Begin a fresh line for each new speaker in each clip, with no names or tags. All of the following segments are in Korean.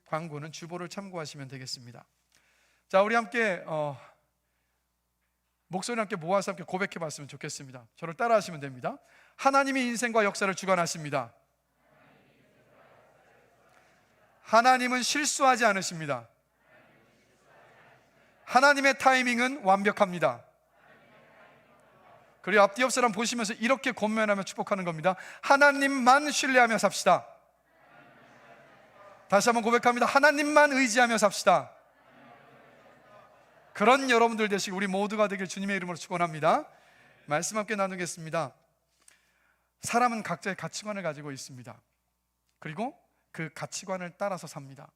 광고는 주보를 참고하시면 되겠습니다. 자, 우리 함께 목소리 함께 모아서 함께 고백해 봤으면 좋겠습니다. 저를 따라 하시면 됩니다. 하나님이 인생과 역사를 주관하십니다. 하나님은 실수하지 않으십니다. 하나님의 타이밍은 완벽합니다. 그리고 앞뒤 옆 사람 보시면서 이렇게 권면하며 축복하는 겁니다. 하나님만 신뢰하며 삽시다. 다시 한번 고백합니다. 하나님만 의지하며 삽시다. 그런 여러분들 되시고 우리 모두가 되길 주님의 이름으로 축원합니다. 말씀 함께 나누겠습니다. 사람은 각자의 가치관을 가지고 있습니다. 그리고 그 가치관을 따라서 삽니다.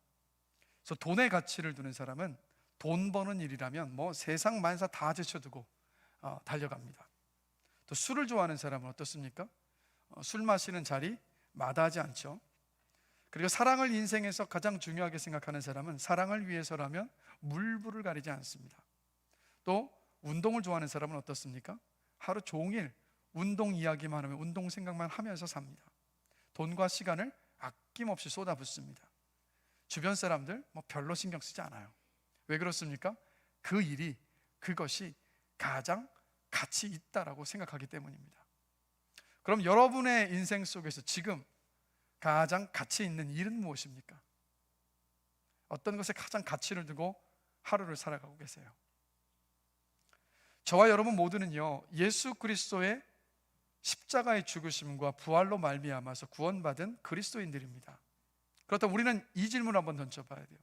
그래서 돈의 가치를 두는 사람은 돈 버는 일이라면 세상 만사 다 제쳐두고 달려갑니다. 또 술을 좋아하는 사람은 어떻습니까? 술 마시는 자리 마다하지 않죠. 그리고 사랑을 인생에서 가장 중요하게 생각하는 사람은 사랑을 위해서라면 물불을 가리지 않습니다. 또 운동을 좋아하는 사람은 어떻습니까? 하루 종일 운동 이야기만 하면 운동 생각만 하면서 삽니다. 돈과 시간을 아낌없이 쏟아붓습니다. 주변 사람들 별로 신경 쓰지 않아요. 왜 그렇습니까? 그 일이, 그것이 가장 가치 있다라고 생각하기 때문입니다. 그럼 여러분의 인생 속에서 지금 가장 가치 있는 일은 무엇입니까? 어떤 것에 가장 가치를 두고 하루를 살아가고 계세요? 저와 여러분 모두는요, 예수 그리스도의 십자가의 죽으심과 부활로 말미암아서 구원받은 그리스도인들입니다. 그렇다면 우리는 이 질문을 한번 던져봐야 돼요.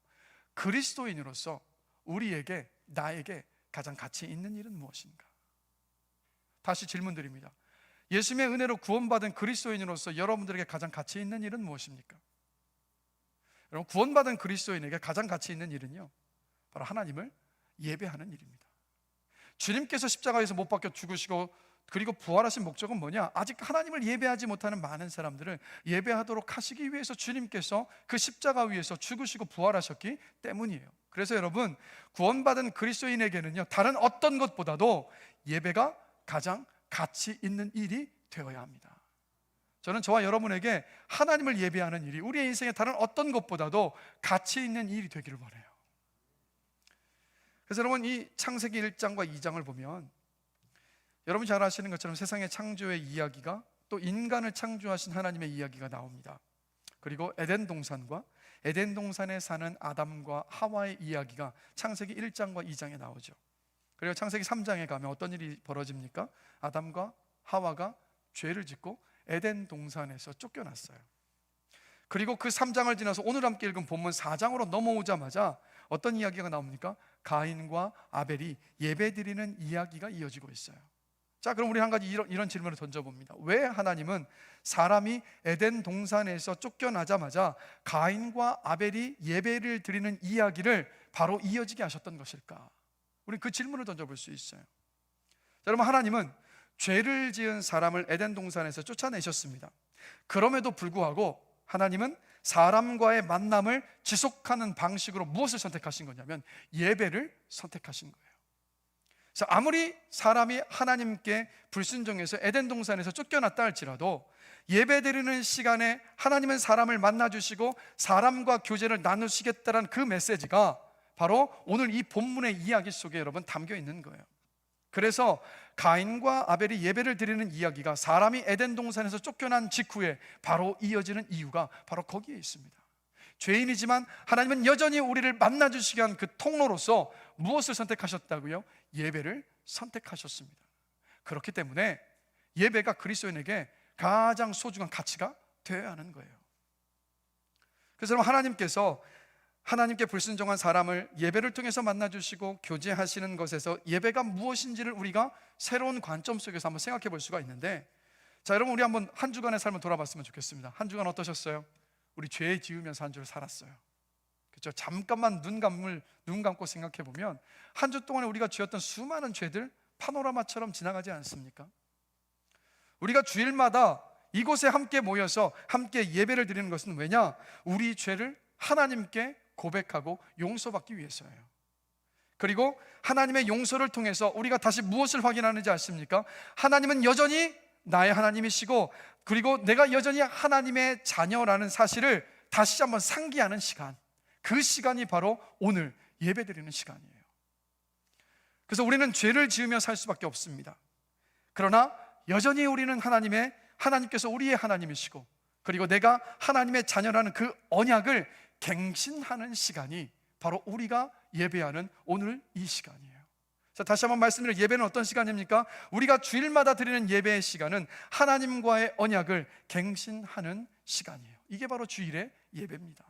그리스도인으로서 우리에게, 나에게 가장 가치 있는 일은 무엇인가? 다시 질문드립니다. 예수님의 은혜로 구원받은 그리스도인으로서 여러분들에게 가장 가치 있는 일은 무엇입니까? 여러분, 구원받은 그리스도인에게 가장 가치 있는 일은요, 바로 하나님을 예배하는 일입니다. 주님께서 십자가에서 못 박혀 죽으시고 그리고 부활하신 목적은 뭐냐? 아직 하나님을 예배하지 못하는 많은 사람들을 예배하도록 하시기 위해서 주님께서 그 십자가 위에서 죽으시고 부활하셨기 때문이에요. 그래서 여러분, 구원받은 그리스도인에게는요, 다른 어떤 것보다도 예배가 가장 가치 있는 일이 되어야 합니다. 저는 저와 여러분에게 하나님을 예배하는 일이 우리의 인생의 다른 어떤 것보다도 가치 있는 일이 되기를 원해요. 그래서 여러분, 이 창세기 1장과 2장을 보면 여러분 잘 아시는 것처럼 세상의 창조의 이야기가, 또 인간을 창조하신 하나님의 이야기가 나옵니다. 그리고 에덴 동산과 에덴 동산에 사는 아담과 하와의 이야기가 창세기 1장과 2장에 나오죠. 그리고 창세기 3장에 가면 어떤 일이 벌어집니까? 아담과 하와가 죄를 짓고 에덴 동산에서 쫓겨났어요. 그리고 그 3장을 지나서 오늘 함께 읽은 본문 4장으로 넘어오자마자 어떤 이야기가 나옵니까? 가인과 아벨이 예배드리는 이야기가 이어지고 있어요. 자, 그럼 우리 한 가지 이런 질문을 던져봅니다. 왜 하나님은 사람이 에덴 동산에서 쫓겨나자마자 가인과 아벨이 예배를 드리는 이야기를 바로 이어지게 하셨던 것일까? 우리 그 질문을 던져볼 수 있어요. 자, 여러분, 하나님은 죄를 지은 사람을 에덴 동산에서 쫓아내셨습니다. 그럼에도 불구하고 하나님은 사람과의 만남을 지속하는 방식으로 무엇을 선택하신 거냐면 예배를 선택하신 거예요. 그래서 아무리 사람이 하나님께 불순종해서 에덴 동산에서 쫓겨났다 할지라도 예배드리는 시간에 하나님은 사람을 만나주시고 사람과 교제를 나누시겠다는 그 메시지가 바로 오늘 이 본문의 이야기 속에 여러분 담겨 있는 거예요. 그래서 가인과 아벨이 예배를 드리는 이야기가 사람이 에덴 동산에서 쫓겨난 직후에 바로 이어지는 이유가 바로 거기에 있습니다. 죄인이지만 하나님은 여전히 우리를 만나주시게 한 그 통로로서 무엇을 선택하셨다고요? 예배를 선택하셨습니다. 그렇기 때문에 예배가 그리스도인에게 가장 소중한 가치가 되어야 하는 거예요. 그래서 여러분, 하나님께서 하나님께 불순종한 사람을 예배를 통해서 만나주시고 교제하시는 것에서 예배가 무엇인지를 우리가 새로운 관점 속에서 한번 생각해 볼 수가 있는데, 자, 여러분, 우리 한번 한 주간의 삶을 돌아봤으면 좋겠습니다. 한 주간 어떠셨어요? 우리 죄 지으면서 한 주를 살았어요. 그렇죠? 잠깐만 눈 감고 생각해 보면 한 주 동안에 우리가 지었던 수많은 죄들 파노라마처럼 지나가지 않습니까? 우리가 주일마다 이곳에 함께 모여서 함께 예배를 드리는 것은 왜냐? 우리 죄를 하나님께 고백하고 용서받기 위해서예요. 그리고 하나님의 용서를 통해서 우리가 다시 무엇을 확인하는지 아십니까? 하나님은 여전히 나의 하나님이시고, 그리고 내가 여전히 하나님의 자녀라는 사실을 다시 한번 상기하는 시간, 그 시간이 바로 오늘 예배드리는 시간이에요. 그래서 우리는 죄를 지으며 살 수밖에 없습니다. 그러나 여전히 우리는 하나님께서 우리의 하나님이시고, 그리고 내가 하나님의 자녀라는 그 언약을 갱신하는 시간이 바로 우리가 예배하는 오늘 이 시간이에요. 자, 다시 한번 말씀드려요. 예배는 어떤 시간입니까? 우리가 주일마다 드리는 예배의 시간은 하나님과의 언약을 갱신하는 시간이에요. 이게 바로 주일의 예배입니다.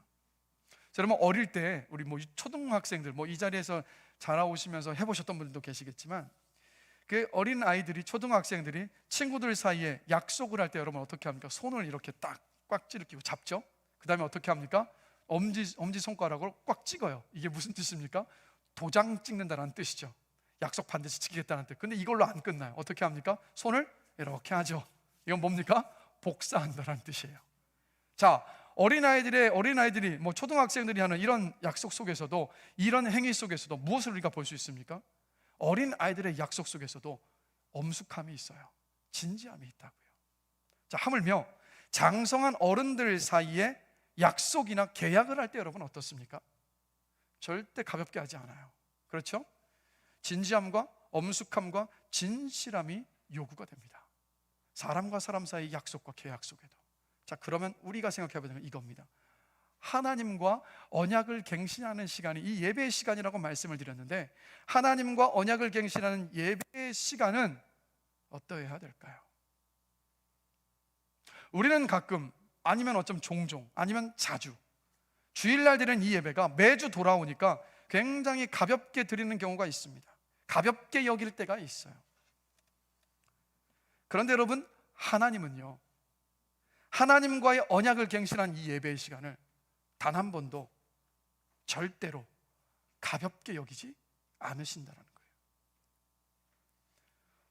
자, 여러분, 어릴 때 우리 초등학생들 이 자리에서 자라오시면서 해보셨던 분들도 계시겠지만, 그 어린 아이들이, 초등학생들이 친구들 사이에 약속을 할 때 여러분 어떻게 합니까? 손을 이렇게 딱 꽉지를 끼고 잡죠. 그 다음에 어떻게 합니까? 엄지 손가락으로 꽉 찍어요. 이게 무슨 뜻입니까? 도장 찍는다는 뜻이죠. 약속 반드시 지키겠다는 뜻. 근데 이걸로 안 끝나요. 어떻게 합니까? 손을 이렇게 하죠. 이건 뭡니까? 복사한다는 뜻이에요. 자, 어린아이들이 초등학생들이 하는 이런 약속 속에서도, 이런 행위 속에서도 무엇을 우리가 볼 수 있습니까? 어린아이들의 약속 속에서도 엄숙함이 있어요. 진지함이 있다고요. 자, 하물며 장성한 어른들 사이에 약속이나 계약을 할 때 여러분 어떻습니까? 절대 가볍게 하지 않아요. 그렇죠? 진지함과 엄숙함과 진실함이 요구가 됩니다. 사람과 사람 사이의 약속과 계약 속에도. 자, 그러면 우리가 생각해 보면 이겁니다. 하나님과 언약을 갱신하는 시간이 이 예배의 시간이라고 말씀을 드렸는데, 하나님과 언약을 갱신하는 예배의 시간은 어떠해야 될까요? 우리는 가끔, 아니면 어쩜 종종, 아니면 자주 주일날 드리는 이 예배가 매주 돌아오니까 굉장히 가볍게 드리는 경우가 있습니다. 가볍게 여길 때가 있어요. 그런데 여러분, 하나님은요, 하나님과의 언약을 갱신한 이 예배의 시간을 단 한 번도 절대로 가볍게 여기지 않으신다는 거예요.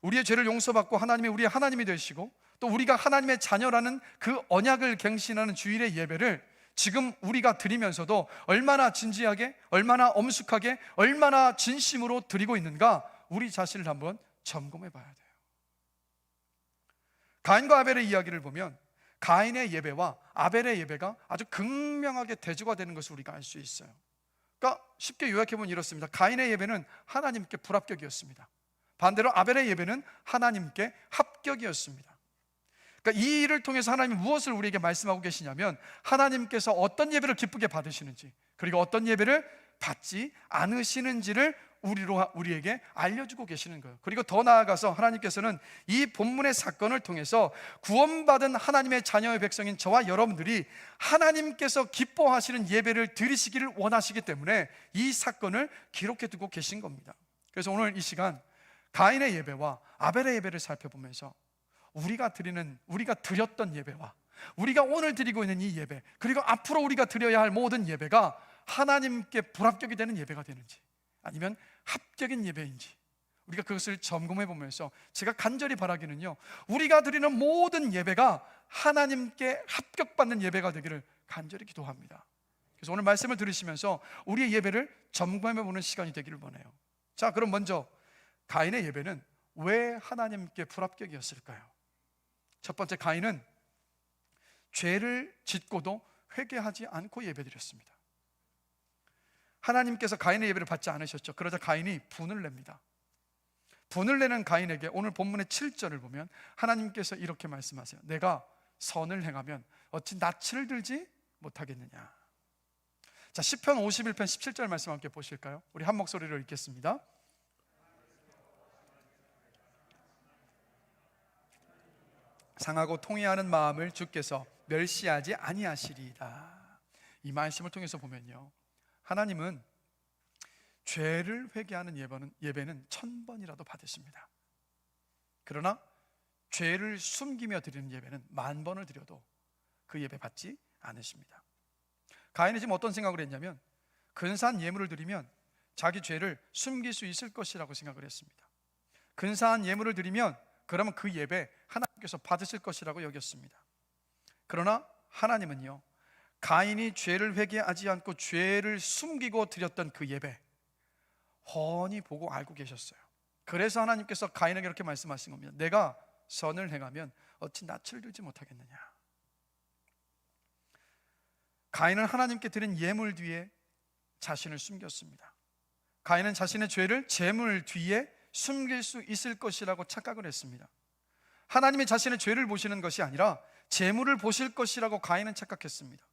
우리의 죄를 용서받고 하나님이 우리의 하나님이 되시고, 또 우리가 하나님의 자녀라는 그 언약을 갱신하는 주일의 예배를 지금 우리가 드리면서도 얼마나 진지하게, 얼마나 엄숙하게, 얼마나 진심으로 드리고 있는가, 우리 자신을 한번 점검해 봐야 돼요. 가인과 아벨의 이야기를 보면 가인의 예배와 아벨의 예배가 아주 극명하게 대조가 되는 것을 우리가 알 수 있어요. 그러니까 쉽게 요약해보면 이렇습니다. 가인의 예배는 하나님께 불합격이었습니다. 반대로 아벨의 예배는 하나님께 합격이었습니다. 그러니까 이 일을 통해서 하나님이 무엇을 우리에게 말씀하고 계시냐면, 하나님께서 어떤 예배를 기쁘게 받으시는지, 그리고 어떤 예배를 받지 않으시는지를 우리에게 알려주고 계시는 거예요. 그리고 더 나아가서 하나님께서는 이 본문의 사건을 통해서 구원받은 하나님의 자녀의 백성인 저와 여러분들이 하나님께서 기뻐하시는 예배를 드리시기를 원하시기 때문에 이 사건을 기록해 두고 계신 겁니다. 그래서 오늘 이 시간 가인의 예배와 아벨의 예배를 살펴보면서 우리가 드렸던 예배와 우리가 오늘 드리고 있는 이 예배, 그리고 앞으로 우리가 드려야 할 모든 예배가 하나님께 불합격이 되는 예배가 되는지, 아니면 합격인 예배인지, 우리가 그것을 점검해 보면서 제가 간절히 바라기는요, 우리가 드리는 모든 예배가 하나님께 합격받는 예배가 되기를 간절히 기도합니다. 그래서 오늘 말씀을 들으시면서 우리의 예배를 점검해 보는 시간이 되기를 원해요. 자, 그럼 먼저 가인의 예배는 왜 하나님께 불합격이었을까요? 첫 번째, 가인은 죄를 짓고도 회개하지 않고 예배드렸습니다. 하나님께서 가인의 예배를 받지 않으셨죠. 그러자 가인이 분을 냅니다. 분을 내는 가인에게 오늘 본문의 7절을 보면 하나님께서 이렇게 말씀하세요. 내가 선을 행하면 어찌 낯을 들지 못하겠느냐. 자, 시편 51편 17절 말씀 함께 보실까요? 우리 한 목소리로 읽겠습니다. 상하고 통회하는 마음을 주께서 멸시하지 아니하시리이다. 이 말씀을 통해서 보면요, 하나님은 죄를 회개하는 예배는 1000번이라도 받으십니다. 그러나 죄를 숨기며 드리는 예배는 10,000번을 드려도 그 예배 받지 않으십니다. 가인이 지금 어떤 생각을 했냐면, 근사한 예물을 드리면 자기 죄를 숨길 수 있을 것이라고 생각을 했습니다. 근사한 예물을 드리면 그러면 그 예배 하나님께서 받으실 것이라고 여겼습니다. 그러나 하나님은요, 가인이 죄를 회개하지 않고 죄를 숨기고 드렸던 그 예배 훤히 보고 알고 계셨어요. 그래서 하나님께서 가인에게 이렇게 말씀하신 겁니다. 내가 선을 행하면 어찌 낯을 들지 못하겠느냐. 가인은 하나님께 드린 예물 뒤에 자신을 숨겼습니다. 가인은 자신의 죄를 재물 뒤에 숨길 수 있을 것이라고 착각을 했습니다. 하나님이 자신의 죄를 보시는 것이 아니라 재물을 보실 것이라고 가인은 착각했습니다.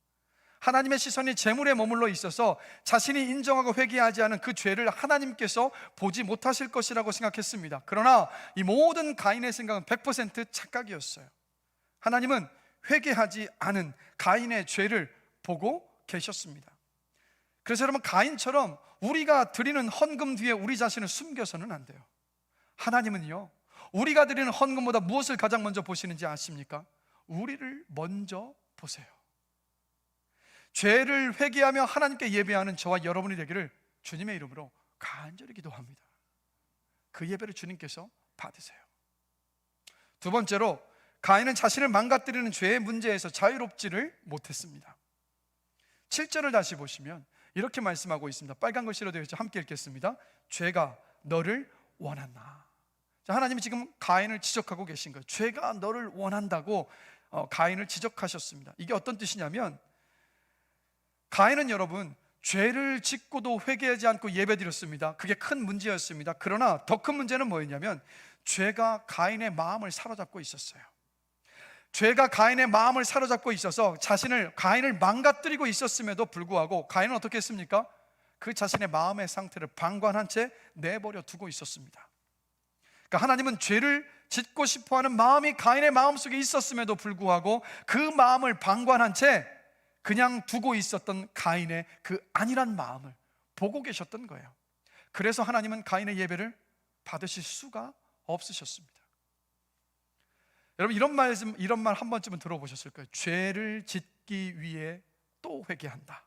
하나님의 시선이 재물에 머물러 있어서 자신이 인정하고 회개하지 않은 그 죄를 하나님께서 보지 못하실 것이라고 생각했습니다. 그러나 이 모든 가인의 생각은 100% 착각이었어요. 하나님은 회개하지 않은 가인의 죄를 보고 계셨습니다. 그래서 여러분, 가인처럼 우리가 드리는 헌금 뒤에 우리 자신을 숨겨서는 안 돼요. 하나님은요, 우리가 드리는 헌금보다 무엇을 가장 먼저 보시는지 아십니까? 우리를 먼저 보세요. 죄를 회개하며 하나님께 예배하는 저와 여러분이 되기를 주님의 이름으로 간절히 기도합니다. 그 예배를 주님께서 받으세요. 두 번째로, 가인은 자신을 망가뜨리는 죄의 문제에서 자유롭지를 못했습니다. 7절을 다시 보시면 이렇게 말씀하고 있습니다. 빨간 글씨로 되어 있죠. 함께 읽겠습니다. 죄가 너를 원한다. 하나님이 지금 가인을 지적하고 계신 거예요. 죄가 너를 원한다고 가인을 지적하셨습니다. 이게 어떤 뜻이냐면, 가인은 여러분, 죄를 짓고도 회개하지 않고 예배드렸습니다. 그게 큰 문제였습니다. 그러나 더 큰 문제는 뭐였냐면, 죄가 가인의 마음을 사로잡고 있었어요. 죄가 가인의 마음을 사로잡고 있어서 가인을 망가뜨리고 있었음에도 불구하고 가인은 어떻게 했습니까? 그 자신의 마음의 상태를 방관한 채 내버려 두고 있었습니다. 그러니까 하나님은 죄를 짓고 싶어하는 마음이 가인의 마음속에 있었음에도 불구하고 그 마음을 방관한 채 그냥 두고 있었던 가인의 그 안일한 마음을 보고 계셨던 거예요. 그래서 하나님은 가인의 예배를 받으실 수가 없으셨습니다. 여러분, 이런 말 한 번쯤은 들어보셨을 거예요. 죄를 짓기 위해 또 회개한다,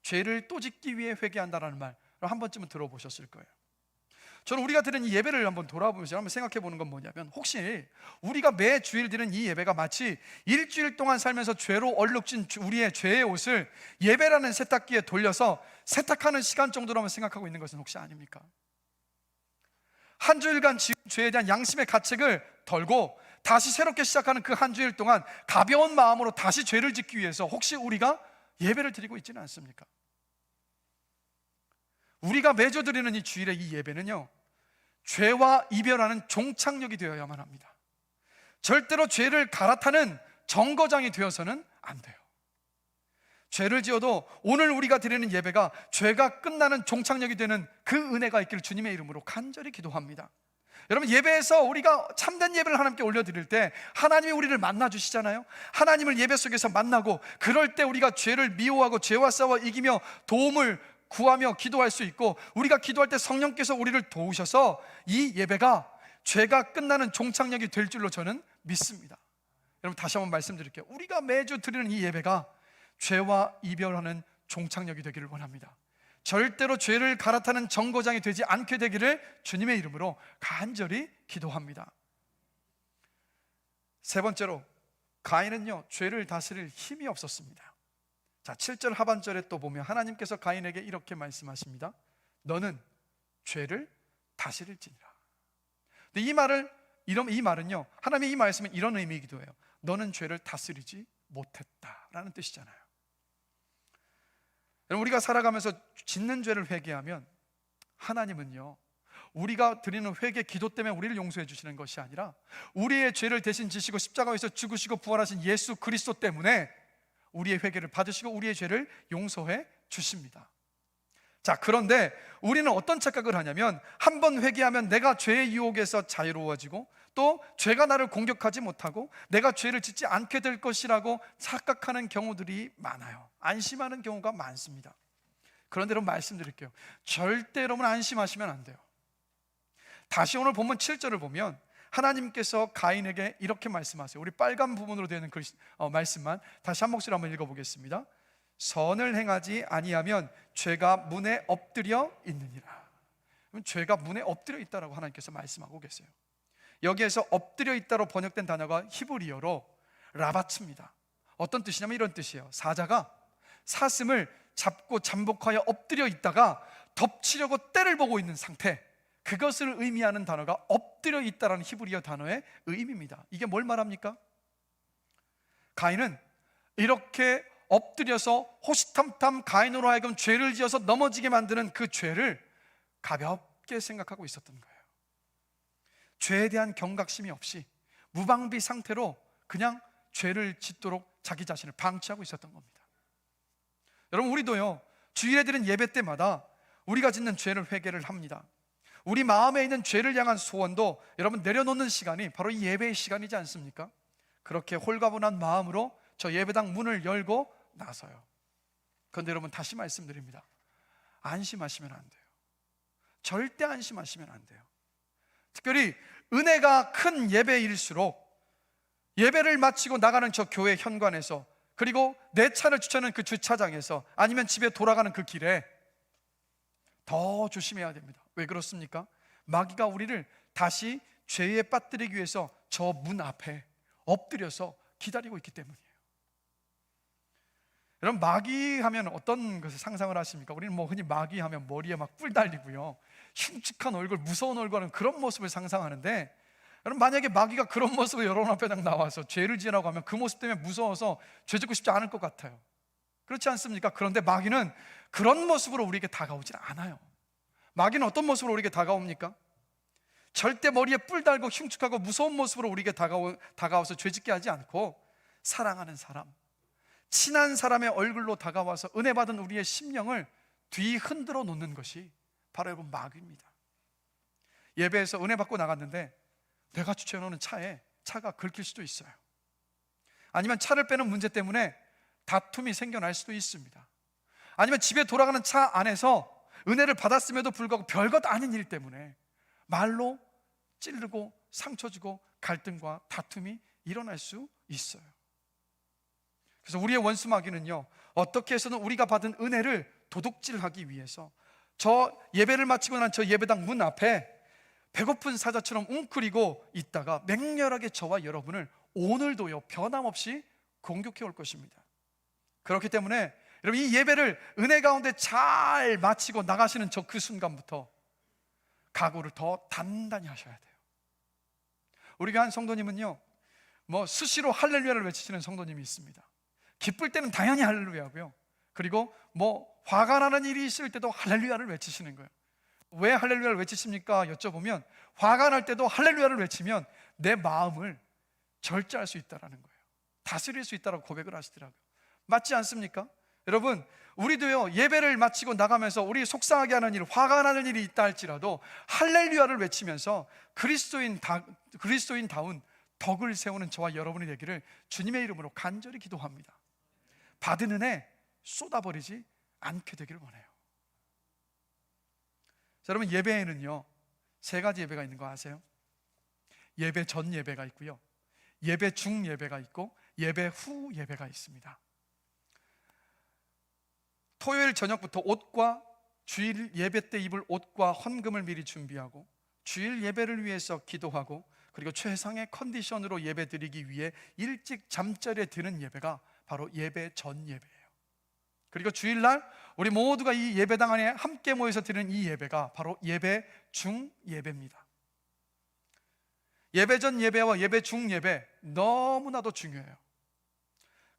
죄를 또 짓기 위해 회개한다라는 말 한 번쯤은 들어보셨을 거예요. 저는 우리가 드리는 이 예배를 한번 돌아보면서 한번 생각해 보는 건 뭐냐면, 혹시 우리가 매 주일 드리는 이 예배가 마치 일주일 동안 살면서 죄로 얼룩진 우리의 죄의 옷을 예배라는 세탁기에 돌려서 세탁하는 시간 정도로만 생각하고 있는 것은 혹시 아닙니까? 한 주일간 지은 죄에 대한 양심의 가책을 덜고 다시 새롭게 시작하는 그 한 주일 동안 가벼운 마음으로 다시 죄를 짓기 위해서 혹시 우리가 예배를 드리고 있지는 않습니까? 우리가 매주 드리는 이 주일의 이 예배는요, 죄와 이별하는 종착역이 되어야만 합니다. 절대로 죄를 갈아타는 정거장이 되어서는 안 돼요. 죄를 지어도 오늘 우리가 드리는 예배가 죄가 끝나는 종착역이 되는 그 은혜가 있기를 주님의 이름으로 간절히 기도합니다. 여러분, 예배에서 우리가 참된 예배를 하나님께 올려드릴 때 하나님이 우리를 만나주시잖아요. 하나님을 예배 속에서 만나고, 그럴 때 우리가 죄를 미워하고 죄와 싸워 이기며 도움을 구하며 기도할 수 있고, 우리가 기도할 때 성령께서 우리를 도우셔서 이 예배가 죄가 끝나는 종착역이 될 줄로 저는 믿습니다. 여러분, 다시 한번 말씀드릴게요. 우리가 매주 드리는 이 예배가 죄와 이별하는 종착역이 되기를 원합니다. 절대로 죄를 갈아타는 정거장이 되지 않게 되기를 주님의 이름으로 간절히 기도합니다. 세 번째로, 가인은요, 죄를 다스릴 힘이 없었습니다. 자, 7절 하반절에 또 보면 하나님께서 가인에게 이렇게 말씀하십니다. 너는 죄를 다스릴지니라. 근데 이 말은요, 하나님의 이 말씀은 이런 의미이기도 해요. 너는 죄를 다스리지 못했다라는 뜻이잖아요. 우리가 살아가면서 짓는 죄를 회개하면 하나님은요, 우리가 드리는 회개 기도 때문에 우리를 용서해 주시는 것이 아니라 우리의 죄를 대신 지시고 십자가에서 죽으시고 부활하신 예수 그리스도 때문에 우리의 회개를 받으시고 우리의 죄를 용서해 주십니다. 자, 그런데 우리는 어떤 착각을 하냐면, 한 번 회개하면 내가 죄의 유혹에서 자유로워지고 또 죄가 나를 공격하지 못하고 내가 죄를 짓지 않게 될 것이라고 착각하는 경우들이 많아요. 안심하는 경우가 많습니다. 그런데 여러분, 말씀드릴게요. 절대 여러분 안심하시면 안 돼요. 다시 오늘 본문 7절을 보면 하나님께서 가인에게 이렇게 말씀하세요. 우리 빨간 부분으로 되어 있는 말씀만 다시 한 목소리로 한번 읽어보겠습니다. 선을 행하지 아니하면 죄가 문에 엎드려 있느니라. 죄가 문에 엎드려 있다라고 하나님께서 말씀하고 계세요. 여기에서 엎드려 있다로 번역된 단어가 히브리어로 라바츠입니다. 어떤 뜻이냐면 이런 뜻이에요. 사자가 사슴을 잡고 잠복하여 엎드려 있다가 덮치려고 때를 보고 있는 상태, 그것을 의미하는 단어가 엎드려 있다라는 히브리어 단어의 의미입니다. 이게 뭘 말합니까? 가인은 이렇게 엎드려서 호시탐탐 가인으로 하여금 죄를 지어서 넘어지게 만드는 그 죄를 가볍게 생각하고 있었던 거예요. 죄에 대한 경각심이 없이 무방비 상태로 그냥 죄를 짓도록 자기 자신을 방치하고 있었던 겁니다. 여러분, 우리도요, 주일에 드린 예배 때마다 우리가 짓는 죄를 회개를 합니다. 우리 마음에 있는 죄를 향한 소원도 여러분 내려놓는 시간이 바로 이 예배의 시간이지 않습니까? 그렇게 홀가분한 마음으로 저 예배당 문을 열고 나서요. 그런데 여러분, 다시 말씀드립니다. 안심하시면 안 돼요. 절대 안심하시면 안 돼요. 특별히 은혜가 큰 예배일수록 예배를 마치고 나가는 저 교회 현관에서, 그리고 내 차를 주차하는 그 주차장에서, 아니면 집에 돌아가는 그 길에 더 조심해야 됩니다. 왜 그렇습니까? 마귀가 우리를 다시 죄에 빠뜨리기 위해서 저 문 앞에 엎드려서 기다리고 있기 때문이에요. 여러분, 마귀 하면 어떤 것을 상상을 하십니까? 우리는 뭐 흔히 마귀 하면 머리에 막 뿔 달리고요, 흉측한 얼굴, 무서운 얼굴 하는 그런 모습을 상상하는데, 여러분, 만약에 마귀가 그런 모습으로 여러분 앞에 딱 나와서 죄를 지으라고 하면 그 모습 때문에 무서워서 죄 짓고 싶지 않을 것 같아요. 그렇지 않습니까? 그런데 마귀는 그런 모습으로 우리에게 다가오질 않아요. 마귀는 어떤 모습으로 우리에게 다가옵니까? 절대 머리에 뿔 달고 흉측하고 무서운 모습으로 우리에게 다가와서 죄 짓게 하지 않고, 사랑하는 사람, 친한 사람의 얼굴로 다가와서 은혜 받은 우리의 심령을 뒤 흔들어 놓는 것이 바로 여러분 마귀입니다. 예배에서 은혜 받고 나갔는데 내가 주차해 놓은 차에 차가 긁힐 수도 있어요. 아니면 차를 빼는 문제 때문에 다툼이 생겨날 수도 있습니다. 아니면 집에 돌아가는 차 안에서 은혜를 받았음에도 불구하고 별것 아닌 일 때문에 말로 찌르고 상처 주고 갈등과 다툼이 일어날 수 있어요. 그래서 우리의 원수 마귀는요, 어떻게 해서든 우리가 받은 은혜를 도둑질하기 위해서 저 예배를 마치고 난 저 예배당 문 앞에 배고픈 사자처럼 웅크리고 있다가 맹렬하게 저와 여러분을 오늘도요 변함없이 공격해 올 것입니다. 그렇기 때문에 여러분, 이 예배를 은혜 가운데 잘 마치고 나가시는 저 그 순간부터 각오를 더 단단히 하셔야 돼요. 우리 교회 한 성도님은요, 뭐 수시로 할렐루야를 외치시는 성도님이 있습니다. 기쁠 때는 당연히 할렐루야고요, 그리고 뭐 화가 나는 일이 있을 때도 할렐루야를 외치시는 거예요. 왜 할렐루야를 외치십니까? 여쭤보면 화가 날 때도 할렐루야를 외치면 내 마음을 절제할 수 있다는 거예요. 다스릴 수 있다고 고백을 하시더라고요. 맞지 않습니까? 여러분, 우리도요 예배를 마치고 나가면서 우리 속상하게 하는 일, 화가 나는 일이 있다 할지라도 할렐루야를 외치면서 그리스도인다운 덕을 세우는 저와 여러분이 되기를 주님의 이름으로 간절히 기도합니다. 받은 은혜 쏟아버리지 않게 되기를 원해요. 자, 여러분, 예배에는요 세 가지 예배가 있는 거 아세요? 예배 전 예배가 있고요, 예배 중 예배가 있고, 예배 후 예배가 있습니다. 토요일 저녁부터 옷과 주일 예배 때 입을 옷과 헌금을 미리 준비하고, 주일 예배를 위해서 기도하고, 그리고 최상의 컨디션으로 예배 드리기 위해 일찍 잠자리에 드는 예배가 바로 예배 전 예배예요. 그리고 주일날 우리 모두가 이 예배당 안에 함께 모여서 드리는 이 예배가 바로 예배 중 예배입니다. 예배 전 예배와 예배 중 예배 너무나도 중요해요.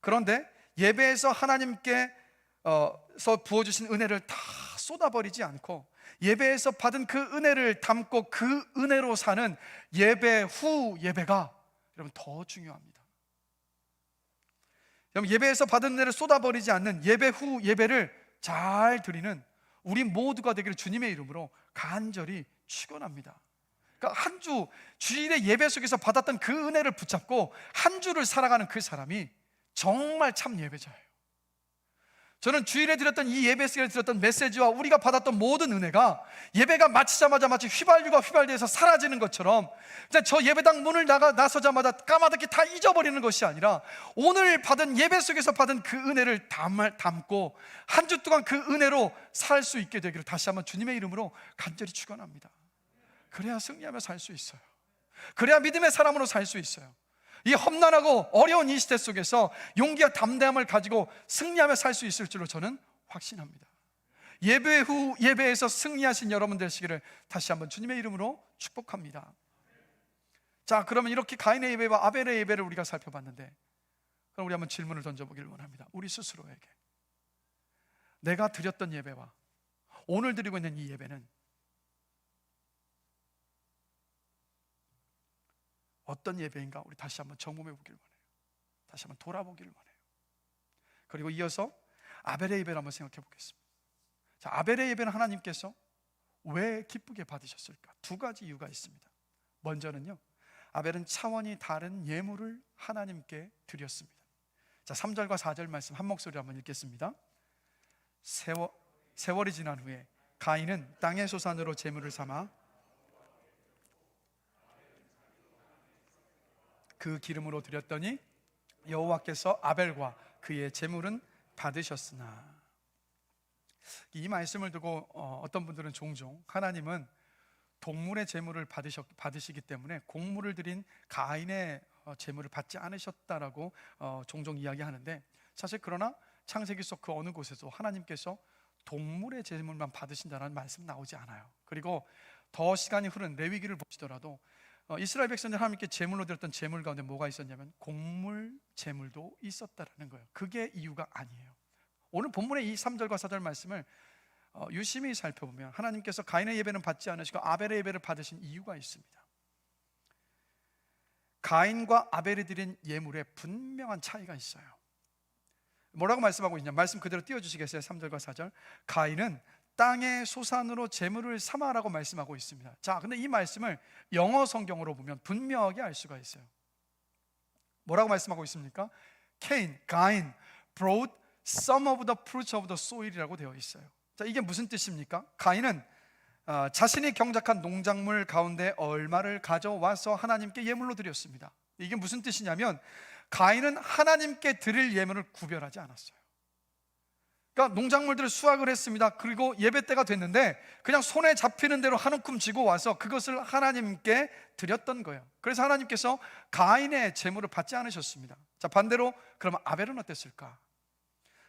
그런데 예배에서 하나님께 부어주신 은혜를 다 쏟아버리지 않고, 예배에서 받은 그 은혜를 담고 그 은혜로 사는 예배 후 예배가 여러분 더 중요합니다. 여러분, 예배에서 받은 은혜를 쏟아버리지 않는 예배 후 예배를 잘 드리는 우리 모두가 되기를 주님의 이름으로 간절히 축원합니다. 그러니까 한 주 주일의 예배 속에서 받았던 그 은혜를 붙잡고 한 주를 살아가는 그 사람이 정말 참 예배자예요. 저는 주일에 드렸던 이 예배 시간에 드렸던 메시지와 우리가 받았던 모든 은혜가 예배가 마치자마자 마치 휘발유가 휘발돼서 사라지는 것처럼 저 예배당 문을 나서자마자 까마득히 다 잊어버리는 것이 아니라 오늘 받은 예배 속에서 받은 그 은혜를 담고 한 주 동안 그 은혜로 살 수 있게 되기를 다시 한번 주님의 이름으로 간절히 축원합니다. 그래야 승리하며 살 수 있어요. 그래야 믿음의 사람으로 살 수 있어요. 이 험난하고 어려운 이 시대 속에서 용기와 담대함을 가지고 승리하며 살 수 있을 줄로 저는 확신합니다. 예배 후 예배에서 승리하신 여러분 되시기를 다시 한번 주님의 이름으로 축복합니다. 자, 그러면 이렇게 가인의 예배와 아벨의 예배를 우리가 살펴봤는데, 그럼 우리 한번 질문을 던져보기를 원합니다. 우리 스스로에게 내가 드렸던 예배와 오늘 드리고 있는 이 예배는 어떤 예배인가? 우리 다시 한번 점검해 보기를 원해요. 다시 한번 돌아보기를 원해요. 그리고 이어서 아벨의 예배를 한번 생각해 보겠습니다. 자, 아벨의 예배는 하나님께서 왜 기쁘게 받으셨을까? 두 가지 이유가 있습니다. 먼저는요, 아벨은 차원이 다른 예물을 하나님께 드렸습니다. 자, 3절과 4절 말씀 한 목소리로 한번 읽겠습니다. 세월이 지난 후에 가인은 땅의 소산으로 제물을 삼아 그 기름으로 드렸더니 여호와께서 아벨과 그의 제물은 받으셨으나. 이 말씀을 두고 어떤 분들은 종종 하나님은 동물의 제물을 받으시기 때문에 곡물을 드린 가인의 제물을 받지 않으셨다라고 종종 이야기하는데, 사실 그러나 창세기 속 그 어느 곳에서 하나님께서 동물의 제물만 받으신다는 말씀 나오지 않아요. 그리고 더 시간이 흐른 레위기를 보시더라도 이스라엘 백성들 하나님께 제물로 드렸던 제물 가운데 뭐가 있었냐면 곡물 제물도 있었다라는 거예요. 그게 이유가 아니에요. 오늘 본문의 이 3절과 4절 말씀을 유심히 살펴보면 하나님께서 가인의 예배는 받지 않으시고 아벨의 예배를 받으신 이유가 있습니다. 가인과 아벨이 드린 예물에 분명한 차이가 있어요. 뭐라고 말씀하고 있냐? 말씀 그대로 띄워주시겠어요? 3절과 4절. 가인은 땅의 소산으로 제물을 삼아라고 말씀하고 있습니다. 자, 근데 이 말씀을 영어 성경으로 보면 분명하게 알 수가 있어요. 뭐라고 말씀하고 있습니까? 가인 brought some of the fruits of the soil이라고 되어 있어요. 자, 이게 무슨 뜻입니까? 가인은 자신이 경작한 농작물 가운데 얼마를 가져와서 하나님께 예물로 드렸습니다. 이게 무슨 뜻이냐면 가인은 하나님께 드릴 예물을 구별하지 않았어요. 그러니까 농작물들을 수확을 했습니다. 그리고 예배 때가 됐는데 그냥 손에 잡히는 대로 한 움큼 쥐고 와서 그것을 하나님께 드렸던 거예요. 그래서 하나님께서 가인의 제물을 받지 않으셨습니다. 자, 반대로 그러면 아벨은 어땠을까?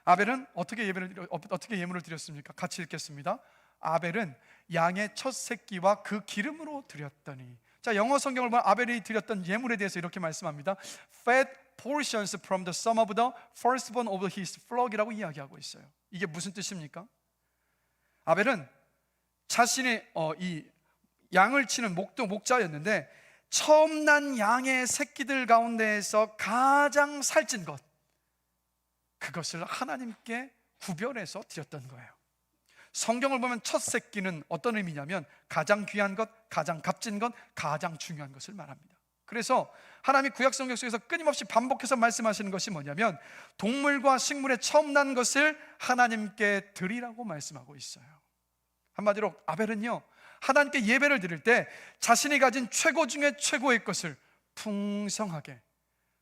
아벨은 어떻게 예물을 드렸습니까? 같이 읽겠습니다. 아벨은 양의 첫 새끼와 그 기름으로 드렸더니. 자, 영어 성경을 보면 아벨이 드렸던 예물에 대해서 이렇게 말씀합니다. Fat portions from the sum of the firstborn of his flock이라고 이야기하고 있어요. 이게 무슨 뜻입니까? 아벨은 자신이 이 양을 치는 목자였는데 처음 난 양의 새끼들 가운데에서 가장 살찐 것, 그것을 하나님께 구별해서 드렸던 거예요. 성경을 보면 첫 새끼는 어떤 의미냐면 가장 귀한 것, 가장 값진 것, 가장 중요한 것을 말합니다. 그래서 하나님이 구약 성경 속에서 끊임없이 반복해서 말씀하시는 것이 뭐냐면 동물과 식물의 처음 난 것을 하나님께 드리라고 말씀하고 있어요. 한마디로 아벨은요, 하나님께 예배를 드릴 때 자신이 가진 최고 중에 최고의 것을 풍성하게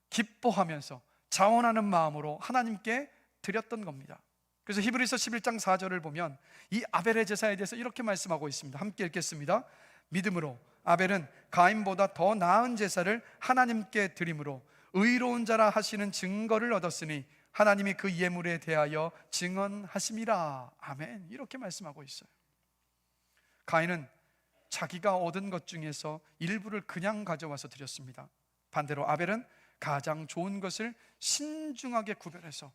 기뻐하면서 자원하는 마음으로 하나님께 드렸던 겁니다. 그래서 히브리서 11장 4절을 보면 이 아벨의 제사에 대해서 이렇게 말씀하고 있습니다. 함께 읽겠습니다. 믿음으로 아벨은 가인보다 더 나은 제사를 하나님께 드림으로 의로운 자라 하시는 증거를 얻었으니 하나님이 그 예물에 대하여 증언하심이라. 아멘. 이렇게 말씀하고 있어요. 가인은 자기가 얻은 것 중에서 일부를 그냥 가져와서 드렸습니다. 반대로 아벨은 가장 좋은 것을 신중하게 구별해서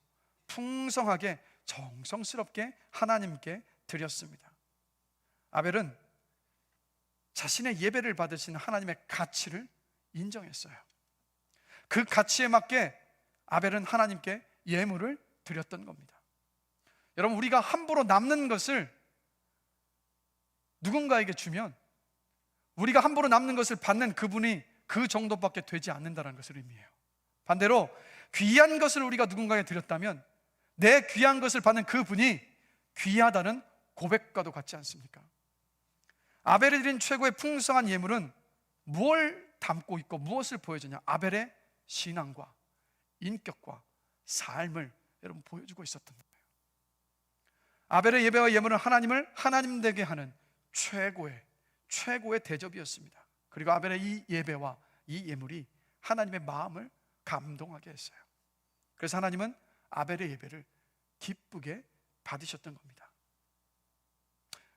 풍성하게 정성스럽게 하나님께 드렸습니다. 아벨은 자신의 예배를 받으신 하나님의 가치를 인정했어요. 그 가치에 맞게 아벨은 하나님께 예물을 드렸던 겁니다. 여러분, 우리가 함부로 남는 것을 누군가에게 주면 우리가 함부로 남는 것을 받는 그분이 그 정도밖에 되지 않는다는 것을 의미해요. 반대로 귀한 것을 우리가 누군가에게 드렸다면 내 귀한 것을 받는 그분이 귀하다는 고백과도 같지 않습니까? 아벨이 드린 최고의 풍성한 예물은 무엇을 담고 있고 무엇을 보여주냐? 아벨의 신앙과 인격과 삶을 여러분 보여주고 있었던 거예요. 아벨의 예배와 예물은 하나님을 하나님 되게 하는 최고의 대접이었습니다. 그리고 아벨의 이 예배와 이 예물이 하나님의 마음을 감동하게 했어요. 그래서 하나님은 아벨의 예배를 기쁘게 받으셨던 겁니다.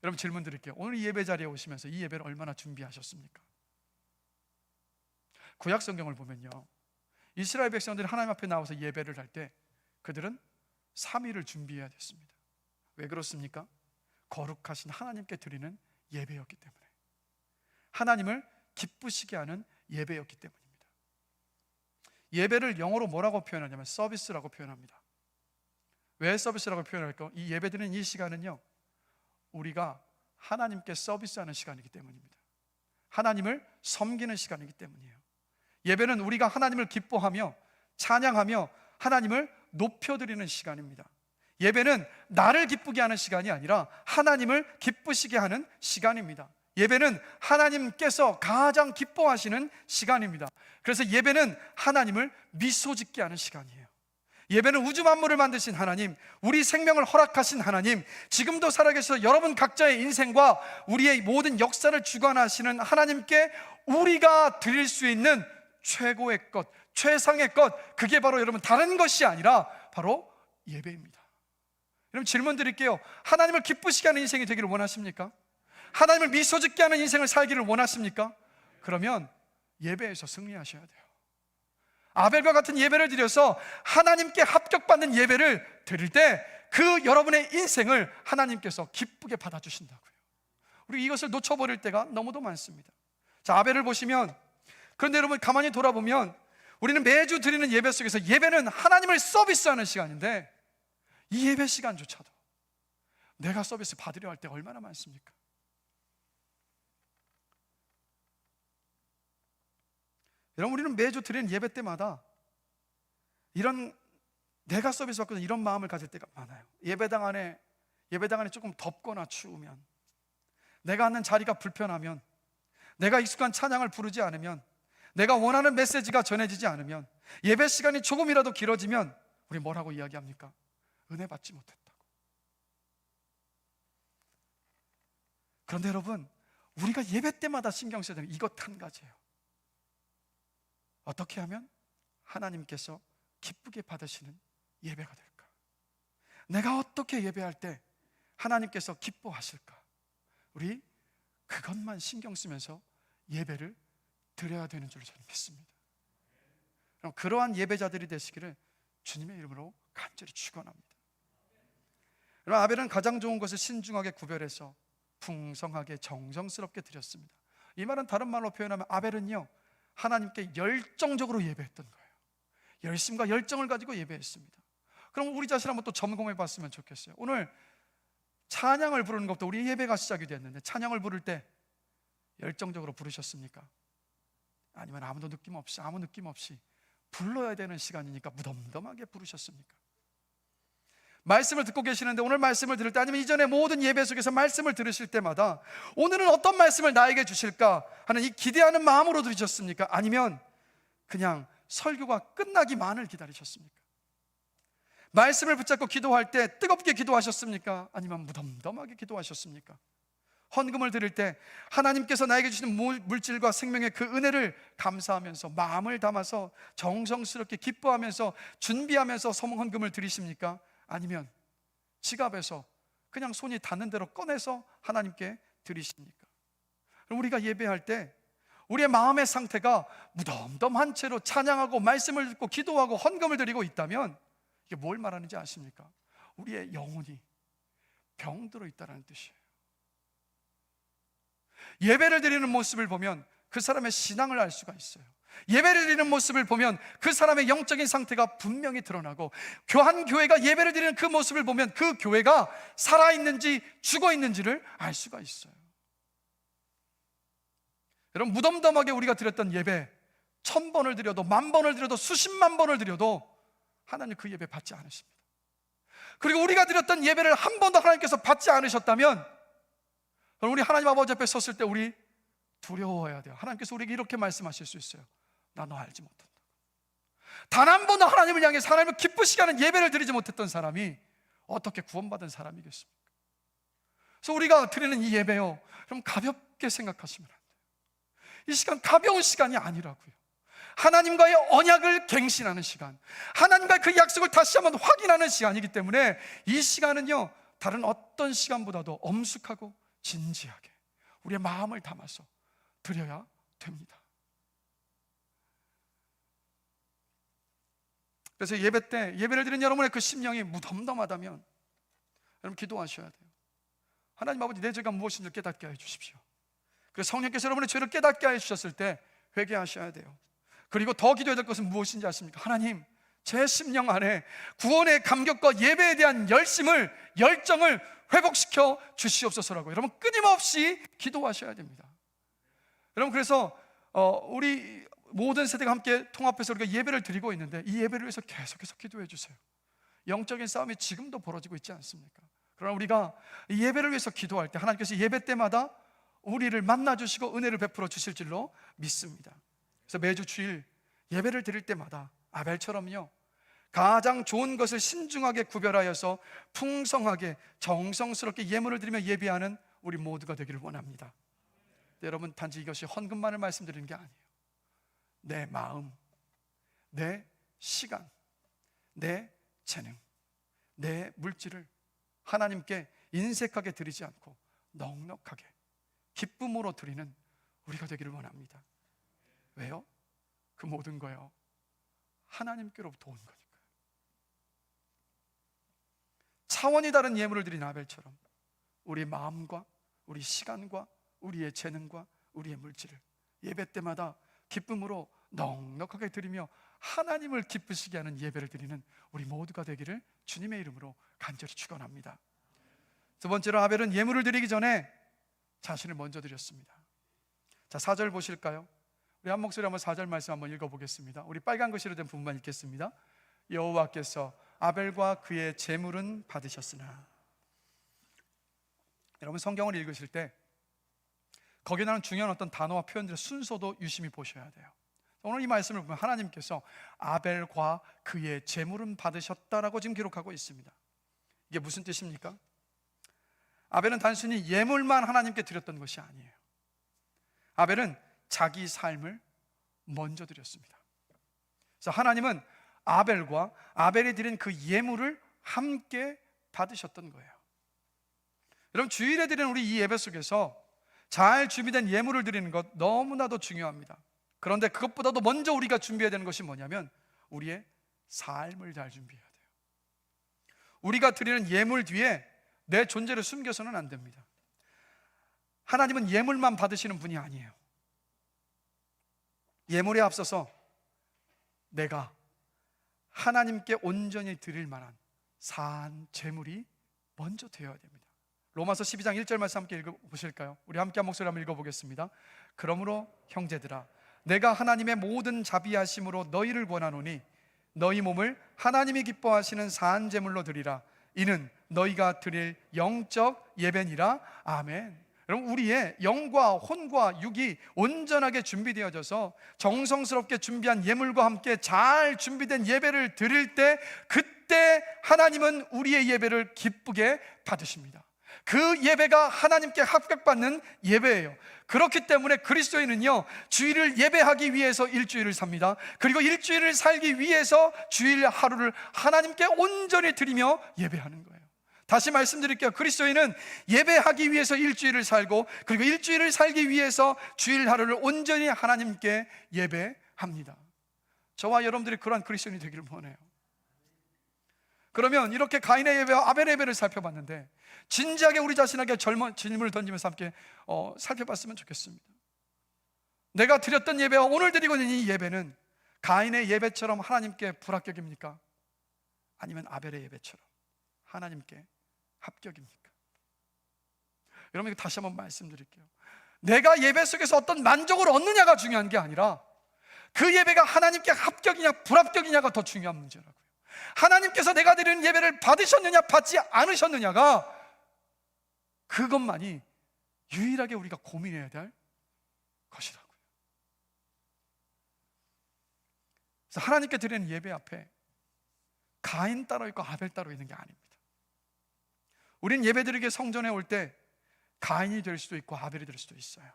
여러분, 질문 드릴게요. 오늘 이 예배 자리에 오시면서 이 예배를 얼마나 준비하셨습니까? 구약 성경을 보면요, 이스라엘 백성들이 하나님 앞에 나와서 예배를 할 때 그들은 3일을 준비해야 됐습니다. 왜 그렇습니까? 거룩하신 하나님께 드리는 예배였기 때문에, 하나님을 기쁘시게 하는 예배였기 때문입니다. 예배를 영어로 뭐라고 표현하냐면 서비스라고 표현합니다. 왜 서비스라고 표현할까요? 이 예배드리는 이 시간은요, 우리가 하나님께 서비스하는 시간이기 때문입니다. 하나님을 섬기는 시간이기 때문이에요. 예배는 우리가 하나님을 기뻐하며 찬양하며 하나님을 높여드리는 시간입니다. 예배는 나를 기쁘게 하는 시간이 아니라 하나님을 기쁘시게 하는 시간입니다. 예배는 하나님께서 가장 기뻐하시는 시간입니다. 그래서 예배는 하나님을 미소 짓게 하는 시간이에요. 예배는 우주 만물을 만드신 하나님, 우리 생명을 허락하신 하나님, 지금도 살아계셔서 여러분 각자의 인생과 우리의 모든 역사를 주관하시는 하나님께 우리가 드릴 수 있는 최고의 것, 최상의 것, 그게 바로 여러분 다른 것이 아니라 바로 예배입니다. 여러분 질문 드릴게요. 하나님을 기쁘시게 하는 인생이 되기를 원하십니까? 하나님을 미소 짓게 하는 인생을 살기를 원하십니까? 그러면 예배에서 승리하셔야 돼요. 아벨과 같은 예배를 드려서 하나님께 합격받는 예배를 드릴 때 그 여러분의 인생을 하나님께서 기쁘게 받아주신다고요. 우리 이것을 놓쳐버릴 때가 너무도 많습니다. 자, 아벨을 보시면, 그런데 여러분 가만히 돌아보면 우리는 매주 드리는 예배 속에서 예배는 하나님을 서비스하는 시간인데 이 예배 시간조차도 내가 서비스 받으려 할 때 얼마나 많습니까? 여러분, 우리는 매주 드리는 예배 때마다 이런 내가 서비스 받거나 이런 마음을 가질 때가 많아요. 예배당 안에 조금 덥거나 추우면, 내가 앉는 자리가 불편하면, 내가 익숙한 찬양을 부르지 않으면, 내가 원하는 메시지가 전해지지 않으면, 예배 시간이 조금이라도 길어지면 우리 뭐라고 이야기합니까? 은혜 받지 못했다고. 그런데 여러분, 우리가 예배 때마다 신경 써야 되는 이것 한 가지예요. 어떻게 하면 하나님께서 기쁘게 받으시는 예배가 될까? 내가 어떻게 예배할 때 하나님께서 기뻐하실까? 우리 그것만 신경 쓰면서 예배를 드려야 되는 줄 저는 믿습니다. 그럼 그러한 예배자들이 되시기를 주님의 이름으로 간절히 축원합니다. 여러분, 아벨은 가장 좋은 것을 신중하게 구별해서 풍성하게 정성스럽게 드렸습니다. 이 말은 다른 말로 표현하면 아벨은요, 하나님께 열정적으로 예배했던 거예요. 열심과 열정을 가지고 예배했습니다. 그럼 우리 자신 한번 또 점검해 봤으면 좋겠어요. 오늘 찬양을 부르는 것부터 우리 예배가 시작이 됐는데, 찬양을 부를 때 열정적으로 부르셨습니까? 아니면 아무 느낌 없이 불러야 되는 시간이니까 무덤덤하게 부르셨습니까? 말씀을 듣고 계시는데, 오늘 말씀을 들을 때, 아니면 이전에 모든 예배 속에서 말씀을 들으실 때마다 오늘은 어떤 말씀을 나에게 주실까 하는 이 기대하는 마음으로 들으셨습니까? 아니면 그냥 설교가 끝나기만을 기다리셨습니까? 말씀을 붙잡고 기도할 때 뜨겁게 기도하셨습니까? 아니면 무덤덤하게 기도하셨습니까? 헌금을 드릴 때 하나님께서 나에게 주시는 물질과 생명의 그 은혜를 감사하면서 마음을 담아서 정성스럽게 기뻐하면서 준비하면서 헌금을 드리십니까? 아니면 지갑에서 그냥 손이 닿는 대로 꺼내서 하나님께 드리십니까? 그럼 우리가 예배할 때 우리의 마음의 상태가 무덤덤한 채로 찬양하고 말씀을 듣고 기도하고 헌금을 드리고 있다면 이게 뭘 말하는지 아십니까? 우리의 영혼이 병들어 있다는 뜻이에요. 예배를 드리는 모습을 보면 그 사람의 신앙을 알 수가 있어요. 예배를 드리는 모습을 보면 그 사람의 영적인 상태가 분명히 드러나고, 한 교회가 예배를 드리는 그 모습을 보면 그 교회가 살아있는지 죽어있는지를 알 수가 있어요. 여러분, 무덤덤하게 우리가 드렸던 예배 1000번을 드려도 10,000번을 드려도 수십만 번을 드려도 하나님 그 예배 받지 않으십니다. 그리고 우리가 드렸던 예배를 한 번도 하나님께서 받지 않으셨다면 우리 하나님 아버지 앞에 섰을 때 우리 두려워해야 돼요. 하나님께서 우리에게 이렇게 말씀하실 수 있어요. 나 너 알지 못한다. 단 한 번도 하나님을 향해서 하나님을 기쁘시게 하는 예배를 드리지 못했던 사람이 어떻게 구원받은 사람이겠습니까? 그래서 우리가 드리는 이 예배요, 그럼 가볍게 생각하시면 안 돼요. 이 시간 가벼운 시간이 아니라고요. 하나님과의 언약을 갱신하는 시간, 하나님과의 그 약속을 다시 한번 확인하는 시간이기 때문에 이 시간은요, 다른 어떤 시간보다도 엄숙하고 진지하게 우리의 마음을 담아서 드려야 됩니다. 그래서 예배 때 예배를 드리는 여러분의 그 심령이 무덤덤하다면 여러분 기도하셔야 돼요. 하나님 아버지, 내 죄가 무엇인지 깨닫게 해 주십시오. 그래서 성령께서 여러분의 죄를 깨닫게 해 주셨을 때 회개하셔야 돼요. 그리고 더 기도해야 될 것은 무엇인지 아십니까? 하나님, 제 심령 안에 구원의 감격과 예배에 대한 열정을 회복시켜 주시옵소서라고 여러분 끊임없이 기도하셔야 됩니다. 여러분, 그래서 우리 모든 세대가 함께 통합해서 우리가 예배를 드리고 있는데 이 예배를 위해서 계속해서 기도해 주세요. 영적인 싸움이 지금도 벌어지고 있지 않습니까? 그러나 우리가 이 예배를 위해서 기도할 때 하나님께서 예배 때마다 우리를 만나주시고 은혜를 베풀어 주실 줄로 믿습니다. 그래서 매주 주일 예배를 드릴 때마다 아벨처럼요, 가장 좋은 것을 신중하게 구별하여서 풍성하게 정성스럽게 예물을 드리며 예배하는 우리 모두가 되기를 원합니다. 여러분, 단지 이것이 헌금만을 말씀드리는 게 아니에요. 내 마음, 내 시간, 내 재능, 내 물질을 하나님께 인색하게 드리지 않고 넉넉하게 기쁨으로 드리는 우리가 되기를 원합니다. 왜요? 그 모든 거요, 하나님께로부터 온 거니까요. 차원이 다른 예물을 드린 아벨처럼 우리 마음과 우리 시간과 우리의 재능과 우리의 물질을 예배 때마다 기쁨으로 넉넉하게 드리며 하나님을 기쁘시게 하는 예배를 드리는 우리 모두가 되기를 주님의 이름으로 간절히 축원합니다. 두 번째로, 아벨은 예물을 드리기 전에 자신을 먼저 드렸습니다. 자, 4절 보실까요? 우리 한 목소리 한번 4절 말씀 한번 읽어보겠습니다. 우리 빨간 글씨로 된 부분만 읽겠습니다. 여호와께서 아벨과 그의 제물은 받으셨으나. 여러분, 성경을 읽으실 때 거기에 나오는 중요한 어떤 단어와 표현들의 순서도 유심히 보셔야 돼요. 오늘 이 말씀을 보면 하나님께서 아벨과 그의 제물은 받으셨다라고 지금 기록하고 있습니다. 이게 무슨 뜻입니까? 아벨은 단순히 예물만 하나님께 드렸던 것이 아니에요. 아벨은 자기 삶을 먼저 드렸습니다. 그래서 하나님은 아벨과 아벨이 드린 그 예물을 함께 받으셨던 거예요. 여러분, 주일에 드리는 우리 이 예배 속에서 잘 준비된 예물을 드리는 것 너무나도 중요합니다. 그런데 그것보다도 먼저 우리가 준비해야 되는 것이 뭐냐면 우리의 삶을 잘 준비해야 돼요. 우리가 드리는 예물 뒤에 내 존재를 숨겨서는 안 됩니다. 하나님은 예물만 받으시는 분이 아니에요. 예물에 앞서서 내가 하나님께 온전히 드릴 만한 산 제물이 먼저 되어야 됩니다. 로마서 12장 1절 말씀 함께 읽어보실까요? 우리 함께 한 목소리 한번 읽어보겠습니다. 그러므로 형제들아, 내가 하나님의 모든 자비하심으로 너희를 권하노니 너희 몸을 하나님이 기뻐하시는 산 제물로 드리라. 이는 너희가 드릴 영적 예배니라. 아멘. 여러분, 우리의 영과 혼과 육이 온전하게 준비되어져서 정성스럽게 준비한 예물과 함께 잘 준비된 예배를 드릴 때, 그때 하나님은 우리의 예배를 기쁘게 받으십니다. 그 예배가 하나님께 합격받는 예배예요. 그렇기 때문에 그리스도인은요, 주일을 예배하기 위해서 일주일을 삽니다. 그리고 일주일을 살기 위해서 주일 하루를 하나님께 온전히 드리며 예배하는 거예요. 다시 말씀드릴게요. 그리스도인은 예배하기 위해서 일주일을 살고, 그리고 일주일을 살기 위해서 주일 하루를 온전히 하나님께 예배합니다. 저와 여러분들이 그러한 그리스도인이 되기를 원해요. 그러면 이렇게 가인의 예배와 아벨의 예배를 살펴봤는데, 진지하게 우리 자신에게 질문을 던지면서 함께 살펴봤으면 좋겠습니다. 내가 드렸던 예배와 오늘 드리고 있는 이 예배는 가인의 예배처럼 하나님께 불합격입니까? 아니면 아벨의 예배처럼 하나님께 합격입니까? 여러분, 이거 다시 한번 말씀드릴게요. 내가 예배 속에서 어떤 만족을 얻느냐가 중요한 게 아니라 그 예배가 하나님께 합격이냐 불합격이냐가 더 중요한 문제라고요. 하나님께서 내가 드리는 예배를 받으셨느냐 받지 않으셨느냐가, 그것만이 유일하게 우리가 고민해야 될 것이라고요. 그래서 하나님께 드리는 예배 앞에 가인 따로 있고 아벨 따로 있는 게 아닙니다. 우린 예배드리게 성전에 올 때 가인이 될 수도 있고 아벨이 될 수도 있어요.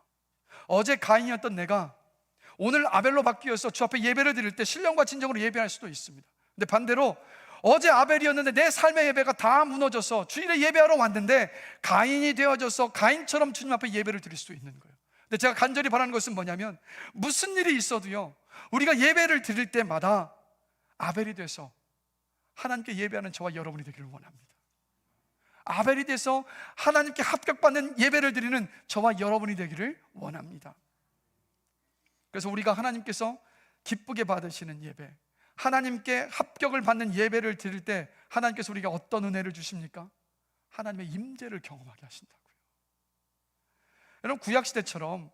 어제 가인이었던 내가 오늘 아벨로 바뀌어서 주 앞에 예배를 드릴 때 신령과 진정으로 예배할 수도 있습니다. 근데 반대로 어제 아벨이었는데 내 삶의 예배가 다 무너져서 주일에 예배하러 왔는데 가인이 되어져서 가인처럼 주님 앞에 예배를 드릴 수도 있는 거예요. 근데 제가 간절히 바라는 것은 뭐냐면, 무슨 일이 있어도요, 우리가 예배를 드릴 때마다 아벨이 돼서 하나님께 예배하는 저와 여러분이 되기를 원합니다. 아벨이 돼서 하나님께 합격받는 예배를 드리는 저와 여러분이 되기를 원합니다. 그래서 우리가 하나님께서 기쁘게 받으시는 예배, 하나님께 합격을 받는 예배를 드릴 때 하나님께서 우리가 어떤 은혜를 주십니까? 하나님의 임재를 경험하게 하신다고요. 여러분, 구약시대처럼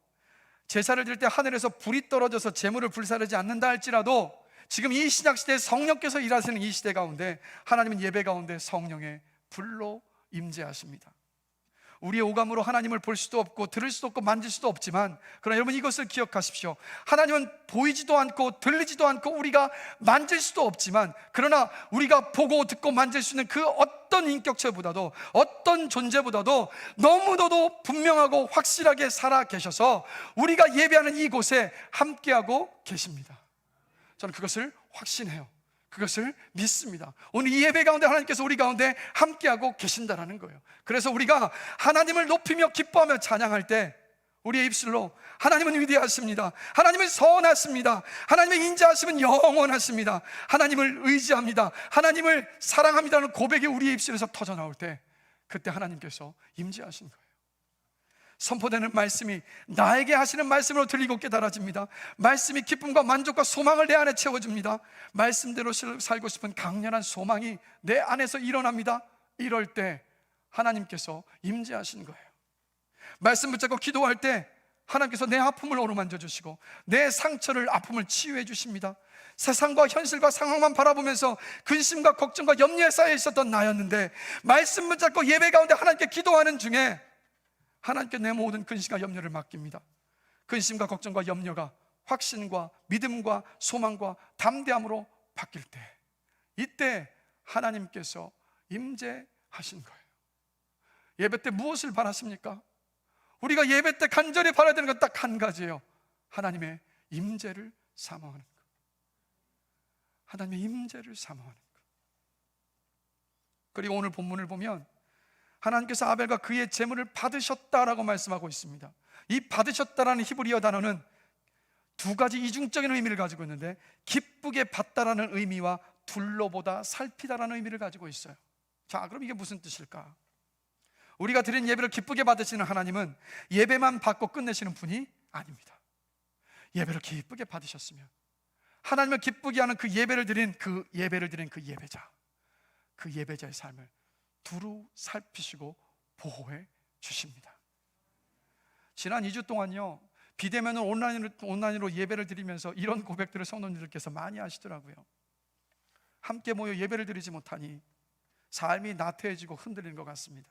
제사를 드릴 때 하늘에서 불이 떨어져서 제물을 불사르지 않는다 할지라도 지금 이 신약시대에 성령께서 일하시는 이 시대 가운데 하나님은 예배 가운데 성령의 불로 임재하십니다. 우리의 오감으로 하나님을 볼 수도 없고 들을 수도 없고 만질 수도 없지만, 그러나 여러분 이것을 기억하십시오. 하나님은 보이지도 않고 들리지도 않고 우리가 만질 수도 없지만, 그러나 우리가 보고 듣고 만질 수 있는 그 어떤 인격체보다도, 어떤 존재보다도 너무나도 분명하고 확실하게 살아 계셔서 우리가 예배하는 이곳에 함께하고 계십니다. 저는 그것을 확신해요. 그것을 믿습니다. 오늘 이 예배 가운데 하나님께서 우리 가운데 함께하고 계신다라는 거예요. 그래서 우리가 하나님을 높이며 기뻐하며 찬양할 때 우리의 입술로 하나님은 위대하십니다, 하나님은 선하십니다, 하나님의 인자하심은 영원하십니다, 하나님을 의지합니다, 하나님을 사랑합니다라는 고백이 우리의 입술에서 터져나올 때, 그때 하나님께서 임재하신 거예요. 선포되는 말씀이 나에게 하시는 말씀으로 들리고 깨달아집니다. 말씀이 기쁨과 만족과 소망을 내 안에 채워줍니다. 말씀대로 살고 싶은 강렬한 소망이 내 안에서 일어납니다. 이럴 때 하나님께서 임재하신 거예요. 말씀 붙잡고 기도할 때 하나님께서 내 아픔을 어루만져 주시고 내 상처를, 아픔을 치유해 주십니다. 세상과 현실과 상황만 바라보면서 근심과 걱정과 염려에 쌓여 있었던 나였는데, 말씀 붙잡고 예배 가운데 하나님께 기도하는 중에 하나님께 내 모든 근심과 염려를 맡깁니다. 근심과 걱정과 염려가 확신과 믿음과 소망과 담대함으로 바뀔 때, 이때 하나님께서 임재하신 거예요. 예배 때 무엇을 바랐습니까? 우리가 예배 때 간절히 바라야 되는 건 딱 한 가지예요. 하나님의 임재를 사모하는 것. 하나님의 임재를 사모하는 것. 그리고 오늘 본문을 보면 하나님께서 아벨과 그의 제물을 받으셨다라고 말씀하고 있습니다. 이 받으셨다라는 히브리어 단어는 두 가지 이중적인 의미를 가지고 있는데, 기쁘게 받다라는 의미와 둘러보다 살피다라는 의미를 가지고 있어요. 자, 그럼 이게 무슨 뜻일까? 우리가 드린 예배를 기쁘게 받으시는 하나님은 예배만 받고 끝내시는 분이 아닙니다. 예배를 기쁘게 받으셨으면 하나님을 기쁘게 하는 그 예배를 드린 그 예배자, 그 예배자의 삶을 두루 살피시고 보호해 주십니다. 지난 2주 동안요, 비대면으로 온라인으로 예배를 드리면서 이런 고백들을 성도님들께서 많이 하시더라고요. 함께 모여 예배를 드리지 못하니 삶이 나태해지고 흔들리는 것 같습니다.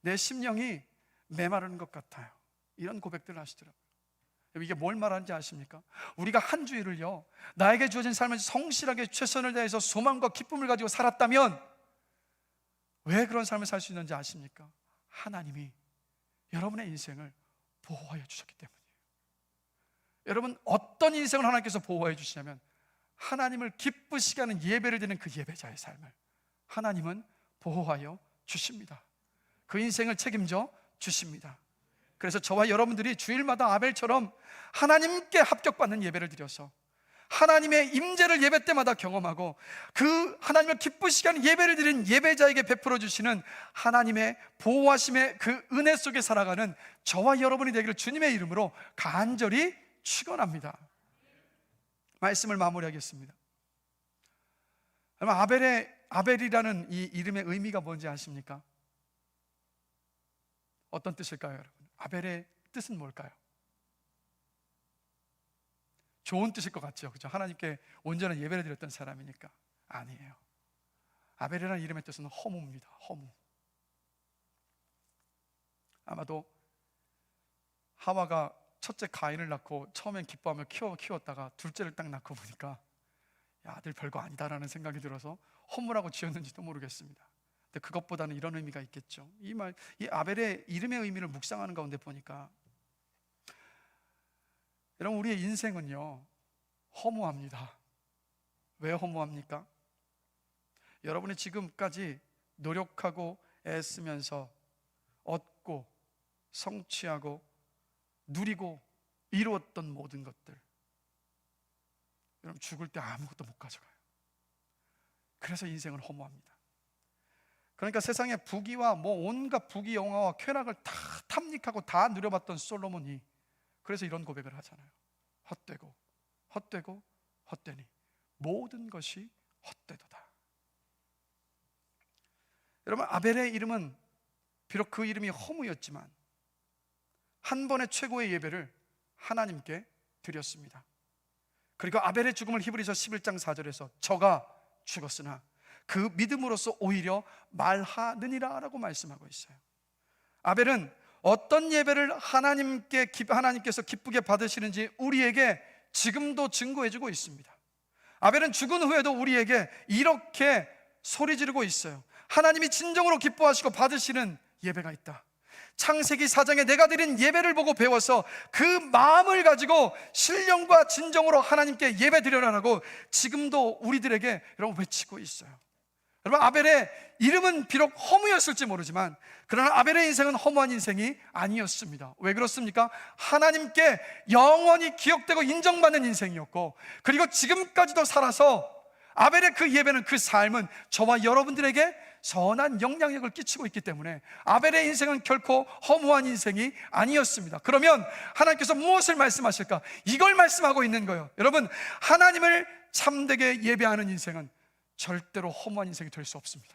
내 심령이 메마르는 것 같아요. 이런 고백들을 하시더라고요. 이게 뭘 말하는지 아십니까? 우리가 한 주일을요, 나에게 주어진 삶을 성실하게 최선을 다해서 소망과 기쁨을 가지고 살았다면 왜 그런 삶을 살 수 있는지 아십니까? 하나님이 여러분의 인생을 보호하여 주셨기 때문이에요. 여러분, 어떤 인생을 하나님께서 보호해 주시냐면 하나님을 기쁘시게 하는 예배를 드리는 그 예배자의 삶을 하나님은 보호하여 주십니다. 그 인생을 책임져 주십니다. 그래서 저와 여러분들이 주일마다 아벨처럼 하나님께 합격받는 예배를 드려서 하나님의 임재를 예배 때마다 경험하고 그 하나님을 기쁘시게 하는 예배를 드린 예배자에게 베풀어 주시는 하나님의 보호하심의 그 은혜 속에 살아가는 저와 여러분이 되기를 주님의 이름으로 간절히 축원합니다. 말씀을 마무리하겠습니다. 여러분, 아벨이라는 이 이름의 의미가 뭔지 아십니까? 어떤 뜻일까요, 여러분? 아벨의 뜻은 뭘까요? 좋은 뜻일 것 같죠, 그렇죠? 하나님께 온전한 예배를 드렸던 사람이니까. 아니에요. 아벨이라는 이름의 뜻은 허무입니다. 허무. 아마도 하와가 첫째 가인을 낳고 처음엔 기뻐하며 키웠다가 둘째를 딱 낳고 보니까 야, 아들 별거 아니다라는 생각이 들어서 허무라고 지었는지도 모르겠습니다. 근데 그것보다는 이런 의미가 있겠죠. 이 아벨의 이름의 의미를 묵상하는 가운데 보니까, 여러분, 우리의 인생은요 허무합니다. 왜 허무합니까? 여러분이 지금까지 노력하고 애쓰면서 얻고 성취하고 누리고 이루었던 모든 것들, 여러분 죽을 때 아무것도 못 가져가요. 그래서 인생을 허무합니다. 그러니까 세상의 부귀와 온갖 부귀 영화와 쾌락을 다 탐닉하고 다 누려봤던 솔로몬이 그래서 이런 고백을 하잖아요. 헛되고 헛되고 헛되니 모든 것이 헛되도다. 여러분, 아벨의 이름은 비록 그 이름이 허무였지만 한 번의 최고의 예배를 하나님께 드렸습니다. 그리고 아벨의 죽음을 히브리서 11장 4절에서 저가 죽었으나 그 믿음으로써 오히려 말하느니라 라고 말씀하고 있어요. 아벨은 어떤 예배를 하나님께서 기쁘게 받으시는지 우리에게 지금도 증거해주고 있습니다. 아벨은 죽은 후에도 우리에게 이렇게 소리 지르고 있어요. 하나님이 진정으로 기뻐하시고 받으시는 예배가 있다. 창세기 4장에 내가 드린 예배를 보고 배워서 그 마음을 가지고 신령과 진정으로 하나님께 예배 드려라라고 지금도 우리들에게 여러분 외치고 있어요. 여러분, 아벨의 이름은 비록 허무였을지 모르지만 그러나 아벨의 인생은 허무한 인생이 아니었습니다. 왜 그렇습니까? 하나님께 영원히 기억되고 인정받는 인생이었고, 그리고 지금까지도 살아서 아벨의 그 예배는, 그 삶은 저와 여러분들에게 선한 영향력을 끼치고 있기 때문에 아벨의 인생은 결코 허무한 인생이 아니었습니다. 그러면 하나님께서 무엇을 말씀하실까? 이걸 말씀하고 있는 거예요. 여러분, 하나님을 참되게 예배하는 인생은 절대로 허무한 인생이 될 수 없습니다.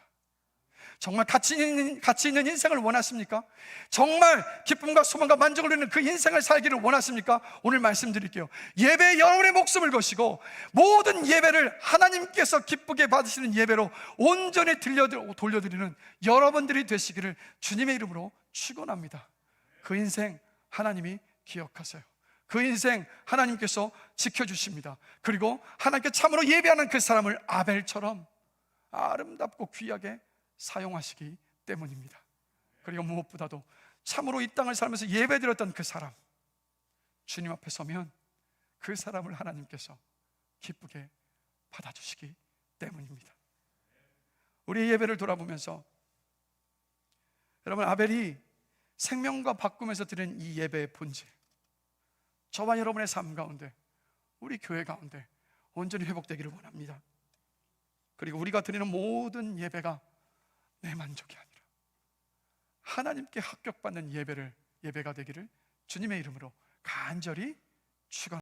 정말 가치 있는 인생을 원하십니까? 정말 기쁨과 소망과 만족을 누리는 그 인생을 살기를 원하십니까? 오늘 말씀드릴게요. 예배에 여러분의 목숨을 거시고 모든 예배를 하나님께서 기쁘게 받으시는 예배로 온전히 돌려드리는 여러분들이 되시기를 주님의 이름으로 축원합니다. 그 인생 하나님이 기억하세요. 그 인생 하나님께서 지켜주십니다. 그리고 하나님께 참으로 예배하는 그 사람을 아벨처럼 아름답고 귀하게 사용하시기 때문입니다. 그리고 무엇보다도 참으로 이 땅을 살면서 예배드렸던 그 사람, 주님 앞에 서면 그 사람을 하나님께서 기쁘게 받아주시기 때문입니다. 우리의 예배를 돌아보면서 여러분, 아벨이 생명과 바꾸면서 드린 이 예배의 본질, 저와 여러분의 삶 가운데, 우리 교회 가운데 온전히 회복되기를 원합니다. 그리고 우리가 드리는 모든 예배가 내 만족이 아니라 하나님께 합격받는 예배가 되기를 주님의 이름으로 간절히 축원합니다.